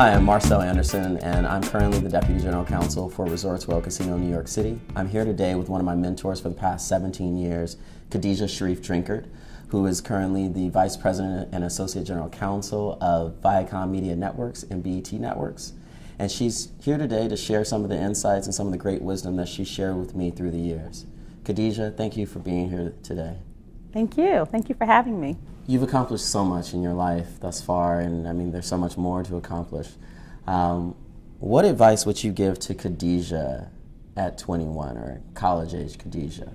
Hi, I'm Marcel Anderson, and I'm currently the Deputy General Counsel for Resorts World Casino New York City. I'm here today with one of my mentors for the past 17 years, Khadijah Sharif-Drinkard, who is currently the Vice President and Associate General Counsel of Viacom Media Networks and BET Networks. And she's here today to share some of the insights and some of the great wisdom that she shared with me through the years. Khadijah, thank you for being here today. Thank you. Thank you for having me. You've accomplished so much in your life thus far, and I mean, there's so much more to accomplish. What advice would you give to Khadijah at 21, or college-age Khadijah?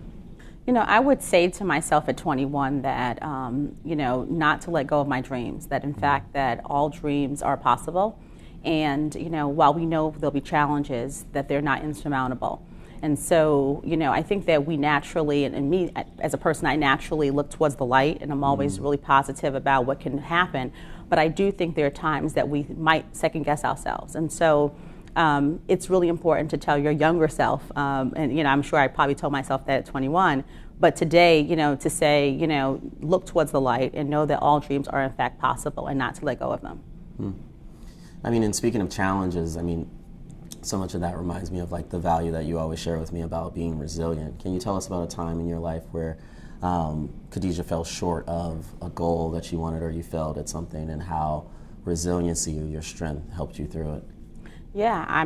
You know, I would say to myself at 21 that, not to let go of my dreams, that in fact that all dreams are possible. And, while we know there'll be challenges, that they're not insurmountable. And so, I think that we naturally, and me as a person, I naturally look towards the light, and I'm always really positive about what can happen. But I do think there are times that we might second guess ourselves. And so it's really important to tell your younger self, and I'm sure I probably told myself that at 21, but today, to say, look towards the light and know that all dreams are in fact possible and not to let go of them. I mean, and speaking of challenges, so much of that reminds me of like the value that you always share with me about being resilient. Can you tell us about a time in your life where Khadijah fell short of a goal that you wanted, or you failed at something, and how resiliency or your strength helped you through it? Yeah,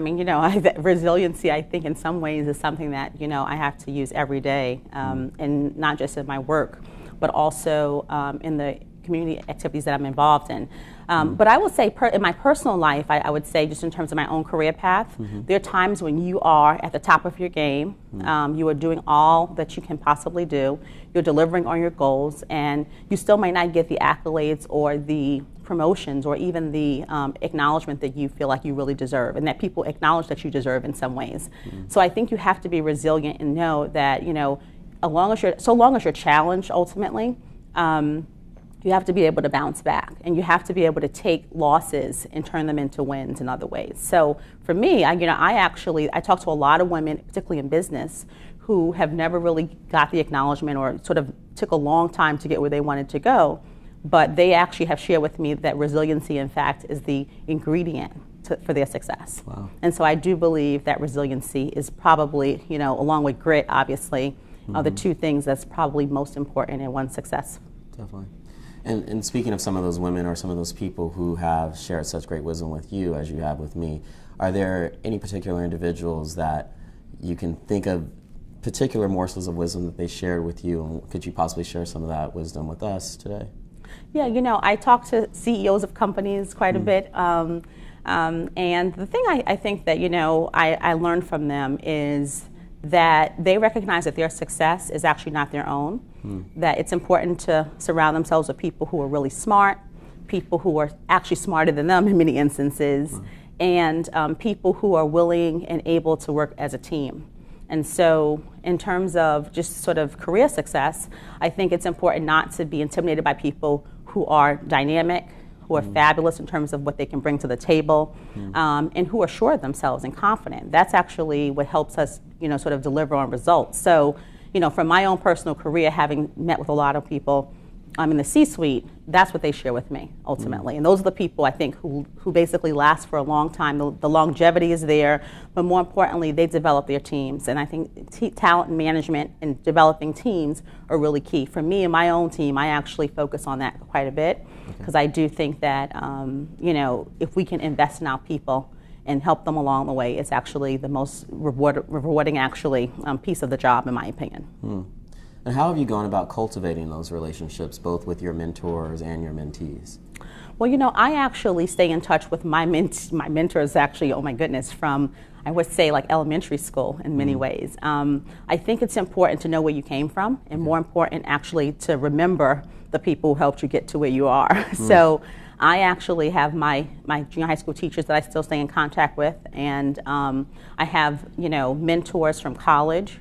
resiliency, I think in some ways is something that, I have to use every day, and not just in my work, but also in the community activities that I'm involved in. But I will say in my personal life, I would say just in terms of my own career path, there are times when you are at the top of your game, you are doing all that you can possibly do, you're delivering on your goals, and you still might not get the accolades or the promotions or even the acknowledgement that you feel like you really deserve, and that people acknowledge that you deserve in some ways. So I think you have to be resilient and know that, so long as you're challenged ultimately, you have to be able to bounce back, and you have to be able to take losses and turn them into wins in other ways. So for me, I talk to a lot of women, particularly in business, who have never really got the acknowledgement or sort of took a long time to get where they wanted to go, but they actually have shared with me that resiliency, in fact, is the ingredient for their success. Wow. And so I do believe that resiliency is probably, along with grit, obviously, are the two things that's probably most important in one's success. Definitely. And speaking of some of those women or some of those people who have shared such great wisdom with you as you have with me, are there any particular individuals that you can think of, particular morsels of wisdom that they shared with you, and could you possibly share some of that wisdom with us today? Yeah, I talk to CEOs of companies quite a bit, and the thing I think that, I learned from them is that they recognize that their success is actually not their own, that it's important to surround themselves with people who are really smart, people who are actually smarter than them in many instances, and people who are willing and able to work as a team. And so in terms of just sort of career success, I think it's important not to be intimidated by people who are dynamic, who are fabulous in terms of what they can bring to the table, and who are sure of themselves and confident. That's actually what helps us, sort of deliver on results. So, from my own personal career, having met with a lot of people in the C-suite, that's what they share with me, ultimately. And those are the people, I think, who basically last for a long time. The longevity is there, but more importantly, they develop their teams. And I think talent management and developing teams are really key. For me and my own team, I actually focus on that quite a bit, because I do think that, if we can invest in our people and help them along the way, it's actually the most rewarding, piece of the job, in my opinion. And how have you gone about cultivating those relationships, both with your mentors and your mentees? Well, I actually stay in touch with my mentors, actually, oh my goodness, from, I would say, like elementary school in many ways. I think it's important to know where you came from, and more important, actually, to remember the people who helped you get to where you are. So I actually have my junior high school teachers that I still stay in contact with, and I have, mentors from college,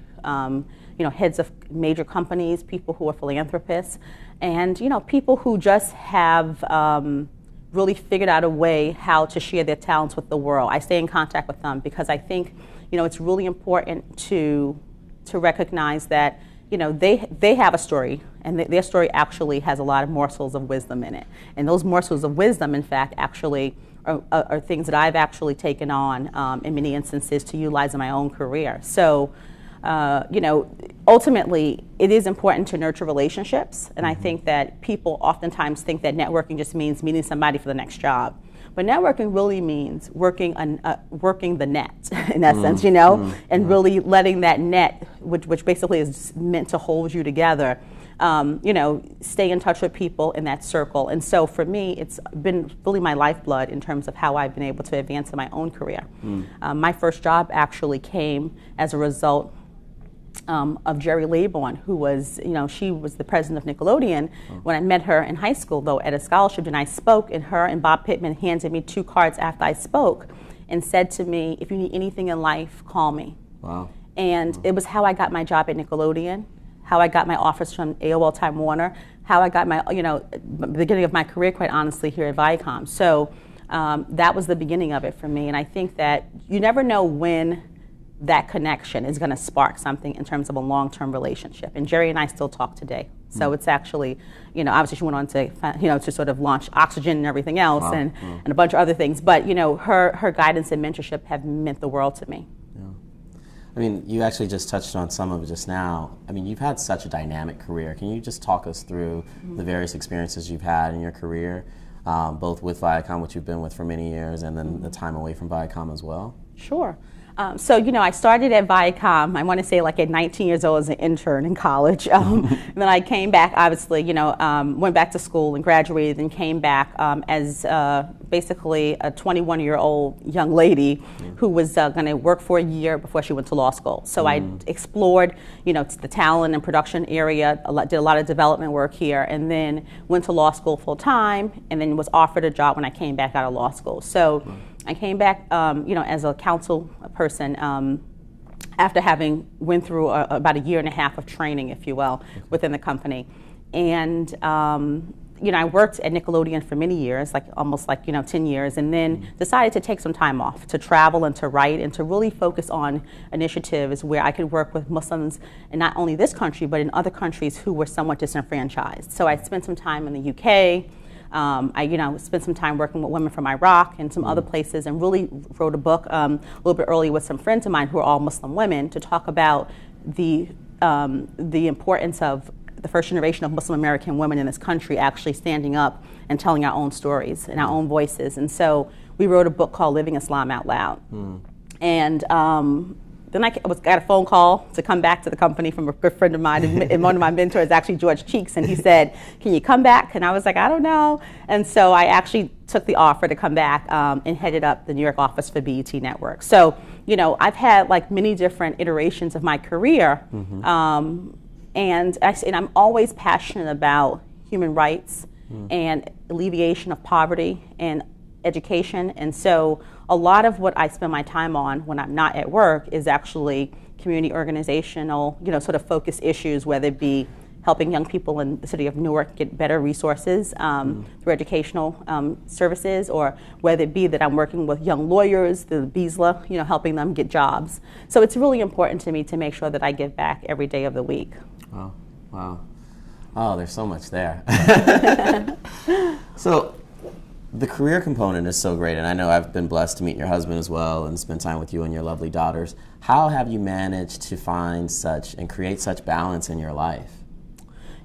heads of major companies, people who are philanthropists, and, people who just have really figured out a way how to share their talents with the world. I stay in contact with them because I think, it's really important to recognize that, they have a story, and their story actually has a lot of morsels of wisdom in it. And those morsels of wisdom, in fact, actually are things that I've actually taken on in many instances to utilize in my own career. So, ultimately, it is important to nurture relationships, and I think that people oftentimes think that networking just means meeting somebody for the next job. But networking really means working the net, in essence, and really letting that net, which basically is meant to hold you together, stay in touch with people in that circle. And so for me, it's been really my lifeblood in terms of how I've been able to advance in my own career. My first job actually came as a result of Jerry Laybourne, who was, she was the president of Nickelodeon. When I met her in high school, though, at a scholarship, and I spoke, and her and Bob Pittman handed me 2 cards after I spoke and said to me, if you need anything in life, call me. Wow. And it was how I got my job at Nickelodeon, how I got my offers from AOL Time Warner, how I got my, beginning of my career, quite honestly, here at Viacom. So that was the beginning of it for me. And I think that you never know when that connection is going to spark something in terms of a long-term relationship. And Jerry and I still talk today. So it's actually, obviously she went on to, to sort of launch Oxygen and everything else, and a bunch of other things. But, her guidance and mentorship have meant the world to me. I mean, you actually just touched on some of it just now. I mean, you've had such a dynamic career. Can you just talk us through the various experiences you've had in your career, both with Viacom, which you've been with for many years, and then the time away from Viacom as well? Sure. So, I started at Viacom, I want to say like at 19 years old as an intern in college. And then I came back, obviously, went back to school and graduated, and came back as basically a 21-year-old young lady who was going to work for a year before she went to law school. So I explored, the talent and production area, did a lot of development work here, and then went to law school full time, and then was offered a job when I came back out of law school. So I came back, as a counsel person after having went through about a year and a half of training, if you will, within the company. And, I worked at Nickelodeon for many years, almost 10 years, and then decided to take some time off to travel and to write and to really focus on initiatives where I could work with Muslims in not only this country, but in other countries who were somewhat disenfranchised. So I spent some time in the UK. I spent some time working with women from Iraq and some other places, and really wrote a book a little bit earlier with some friends of mine who are all Muslim women to talk about the importance of the first generation of Muslim American women in this country actually standing up and telling our own stories and our own voices. And so we wrote a book called Living Islam Out Loud. And then I got a phone call to come back to the company from a good friend of mine, and one of my mentors, actually George Cheeks, and he said, "Can you come back?" And I was like, "I don't know." And so I actually took the offer to come back and headed up the New York office for BET Network. So, I've had many different iterations of my career, and I'm always passionate about human rights and alleviation of poverty and education. And so a lot of what I spend my time on when I'm not at work is actually community organizational, sort of focus issues, whether it be helping young people in the city of Newark get better resources through educational services, or whether it be that I'm working with young lawyers, the BISLA, helping them get jobs. So it's really important to me to make sure that I give back every day of the week. Wow, wow. Oh, there's so much there. So the career component is so great, and I know I've been blessed to meet your husband as well and spend time with you and your lovely daughters. How have you managed to find such and create such balance in your life?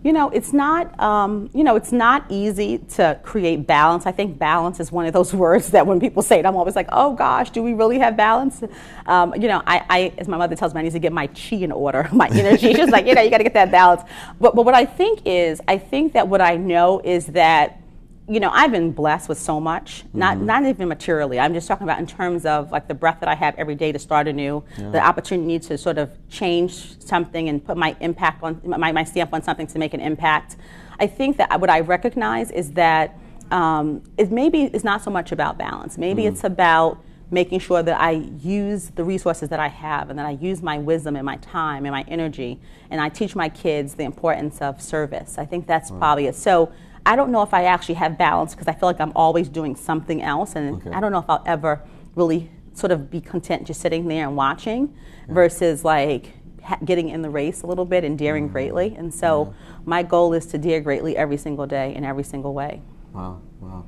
It's not easy to create balance. I think balance is one of those words that when people say it, I'm always like, oh gosh, do we really have balance? I as my mother tells me, I need to get my chi in order, my energy. She's like, you got to get that balance. But what I think that what I know is that, I've been blessed with so much, not even materially. I'm just talking about in terms of the breath that I have every day to start anew, the opportunity to sort of change something and put my impact on my stamp on something to make an impact. I think that what I recognize is that it's not so much about balance. Maybe it's about making sure that I use the resources that I have, and that I use my wisdom and my time and my energy, and I teach my kids the importance of service. I think that's probably it. So I don't know if I actually have balance, because I feel like I'm always doing something else, and I don't know if I'll ever really sort of be content just sitting there and watching versus getting in the race a little bit and daring greatly. And so my goal is to dare greatly every single day in every single way. Wow, wow.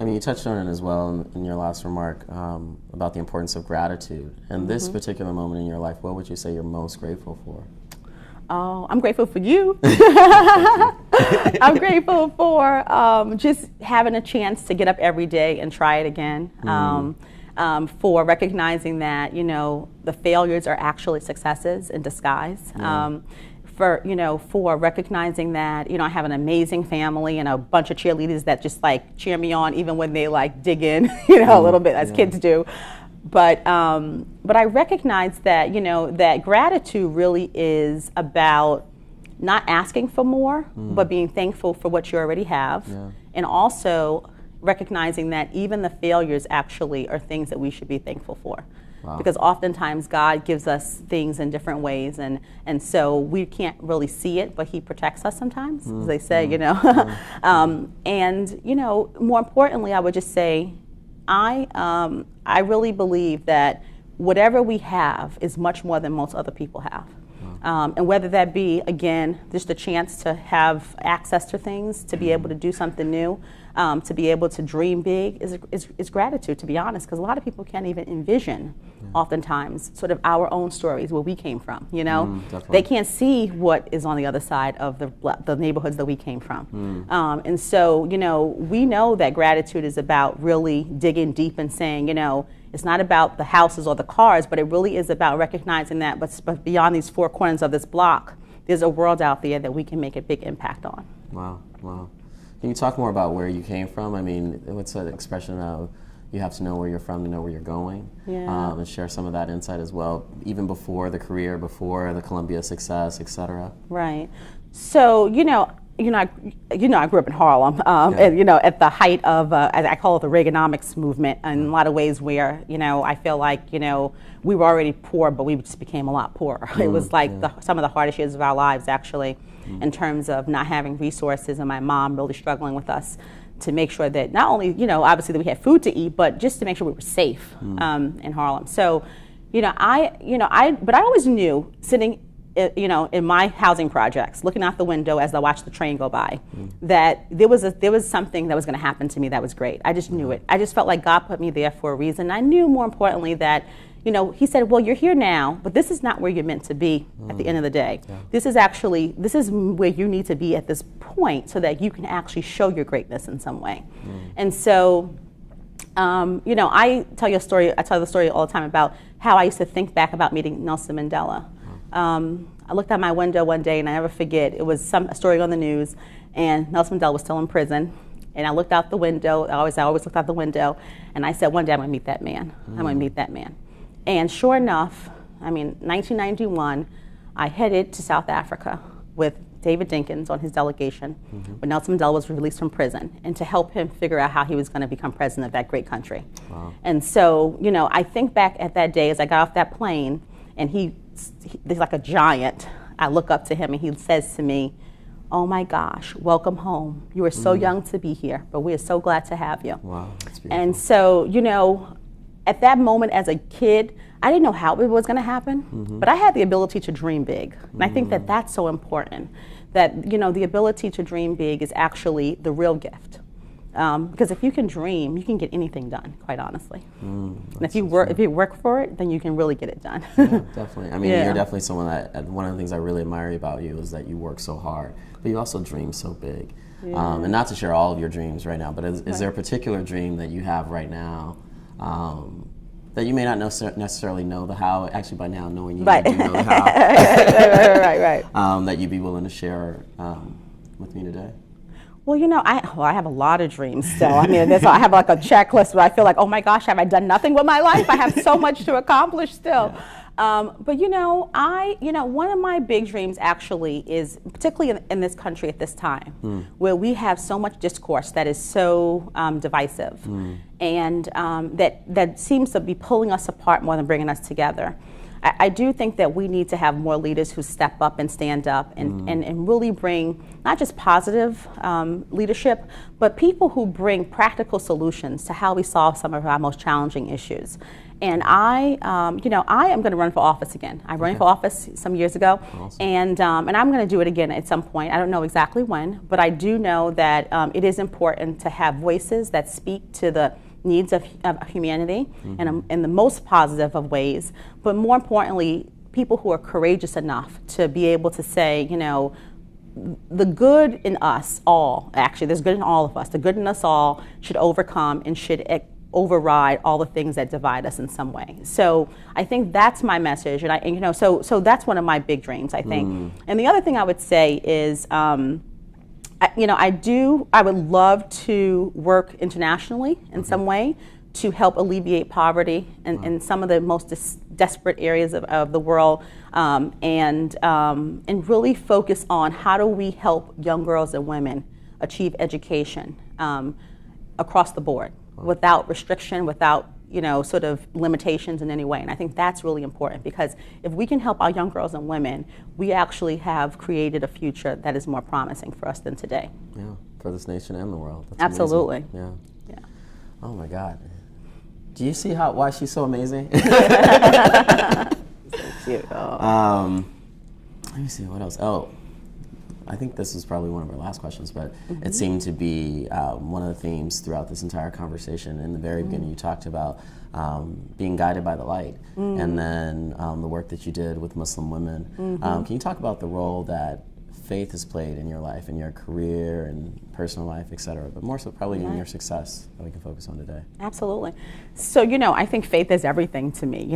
I mean, you touched on it as well in your last remark about the importance of gratitude. And this particular moment in your life, what would you say you're most grateful for? Oh, I'm grateful for you. I'm grateful for just having a chance to get up every day and try it again. For recognizing that, you know, the failures are actually successes in disguise. For recognizing that, you know, I have an amazing family and a bunch of cheerleaders that just like cheer me on even when they like dig in, you know, a little bit as kids do. But I recognize that, you know, that gratitude really is about not asking for more, but being thankful for what you already have. And also recognizing that even the failures actually are things that we should be thankful for. Wow. Because oftentimes God gives us things in different ways, and so we can't really see it, but He protects us sometimes, as they say, you know. And, you know, more importantly, I would just say, I really believe that whatever we have is much more than most other people have. And whether that be, again, just a chance to have access to things, to be able to do something new, to be able to dream big is gratitude, to be honest, because a lot of people can't even envision, oftentimes, sort of our own stories, where we came from, you know? They can't see what is on the other side of the neighborhoods that we came from. And so, you know, we know that gratitude is about really digging deep and saying, you know, it's not about the houses or the cars, but it really is about recognizing that, but beyond these four corners of this block, there's a world out there that we can make a big impact on. Wow, wow. Can you talk more about where you came from? I mean, what's that expression of you have to know where you're from to know where you're going? And share some of that insight as well, even before the career, before the Columbia success, et cetera. Right. So, I grew up in Harlem, and, you know, at the height of, as I call it, the Reaganomics movement, in a lot of ways where, you know, I feel like, you know, we were already poor, but we just became a lot poorer. It was like some of the hardest years of our lives, actually, in terms of not having resources, and my mom really struggling with us to make sure that not only, you know, obviously that we had food to eat, but just to make sure we were safe in Harlem. So, but I always knew, sitting in my housing projects, looking out the window as I watched the train go by, that there was something that was going to happen to me that was great. I just knew it. I just felt like God put me there for a reason. I knew, more importantly, that, you know, He said, well, you're here now, but this is not where you're meant to be at the end of the day. This is where you need to be at this point so that you can actually show your greatness in some way. And so, I tell the story all the time about how I used to think back about meeting Nelson Mandela. I looked out my window one day, and I never forget, it was a story on the news, and Nelson Mandela was still in prison. And I looked out the window, I always looked out the window, and I said, one day I'm going to meet that man. I'm going to meet that man. And sure enough, 1991, I headed to South Africa with David Dinkins on his delegation when Nelson Mandela was released from prison, and to help him figure out how he was going to become president of that great country. And so, you know, I think back at that day as I got off that plane, and he's like a giant. I look up to him, and he says to me, oh my gosh, welcome home. You are so young to be here, but we are so glad to have you. Wow, that's beautiful. And so, you know, at that moment as a kid, I didn't know how it was going to happen, but I had the ability to dream big. And I think that that's so important, that, you know, the ability to dream big is actually the real gift. Because if you can dream, you can get anything done, quite honestly. And if you work for it, then you can really get it done. Yeah, definitely. I mean, you're definitely someone that, one of the things I really admire about you is that you work so hard, but you also dream so big. And not to share all of your dreams right now, but is there a particular dream that you have right now that you may not necessarily know the how, actually by now knowing you do know the how, that you'd be willing to share with me today? Well, you know, I have a lot of dreams still. I mean, I have like a checklist where I feel like, oh my gosh, have I done nothing with my life? I have so much to accomplish still. But you know, one of my big dreams actually is, particularly in this country at this time, where we have so much discourse that is so divisive, and that seems to be pulling us apart more than bringing us together. I do think that we need to have more leaders who step up and stand up and really bring not just positive leadership, but people who bring practical solutions to how we solve some of our most challenging issues. And I am going to run for office again. I ran for office some years ago, Awesome. and I'm going to do it again at some point. I don't know exactly when, but I do know that it is important to have voices that speak to the needs of humanity in the most positive of ways, but more importantly, people who are courageous enough to be able to say, the good in us all, actually, there's good in all of us. The good in us all should overcome and should override all the things that divide us in some way. So I think that's my message, and so that's one of my big dreams, I think. And the other thing I would say is, I would love to work internationally in some way to help alleviate poverty in some of the most desperate areas of the world, and really focus on how do we help young girls and women achieve education across the board without restriction, without sort of limitations in any way. And I think that's really important, because if we can help our young girls and women, we actually have created a future that is more promising for us than today. Yeah, for this nation and the world. That's absolutely. amazing. Yeah. Yeah. Oh my God. Do you see why she's so amazing? So cute. Let me see, what else? Oh, I think this is probably one of our last questions, but it seemed to be one of the themes throughout this entire conversation. In the very beginning, you talked about being guided by the light, and then the work that you did with Muslim women. Can you talk about the role that faith has played in your life, in your career and personal life, et cetera, but more so probably in your success that we can focus on today? Absolutely. So, I think faith is everything to me.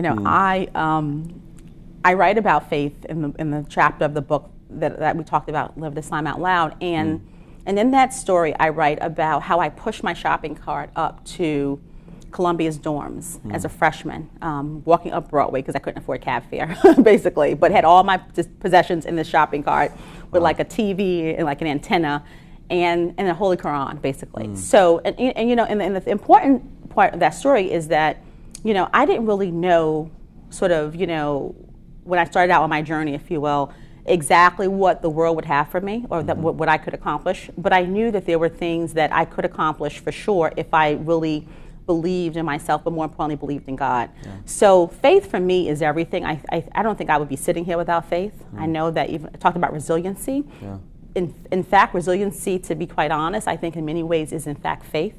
I write about faith in the chapter of the book that we talked about, Live Islam Out Loud, and in that story I write about how I pushed my shopping cart up to Columbia's dorms as a freshman, walking up Broadway because I couldn't afford cab fare, basically, but had all my possessions in the shopping cart with like a TV and like an antenna and a Holy Quran, basically. So, and the important part of that story is that, I didn't really know sort of, when I started out on my journey, if you will, exactly what the world would have for me, or that what I could accomplish. But I knew that there were things that I could accomplish for sure if I really believed in myself, but more importantly, believed in God. Yeah. So faith for me is everything. I don't think I would be sitting here without faith. I know that even I talked about resiliency. Yeah. In fact, resiliency, to be quite honest, I think in many ways is in fact faith.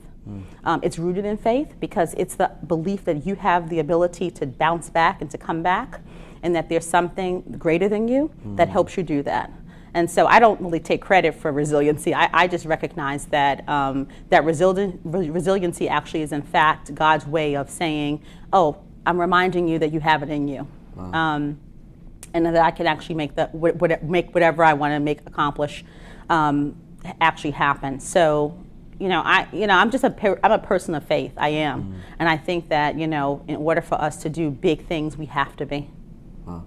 It's rooted in faith because it's the belief that you have the ability to bounce back and to come back, and that there's something greater than you that helps you do that. And so I don't really take credit for resiliency. I just recognize that that resiliency actually is in fact God's way of saying, oh, I'm reminding you that you have it in you. Wow. And that I can actually make whatever I want to accomplish actually happen. So, I'm just I'm a person of faith. I am, and I think that in order for us to do big things, we have to be. Wow.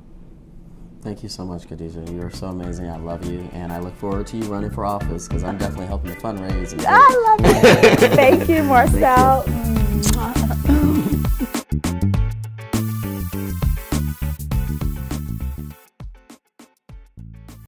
Thank you so much, Khadijah. You're so amazing. I love you, and I look forward to you running for office because I'm definitely helping to fundraise. I love it. Thank you, Marcel.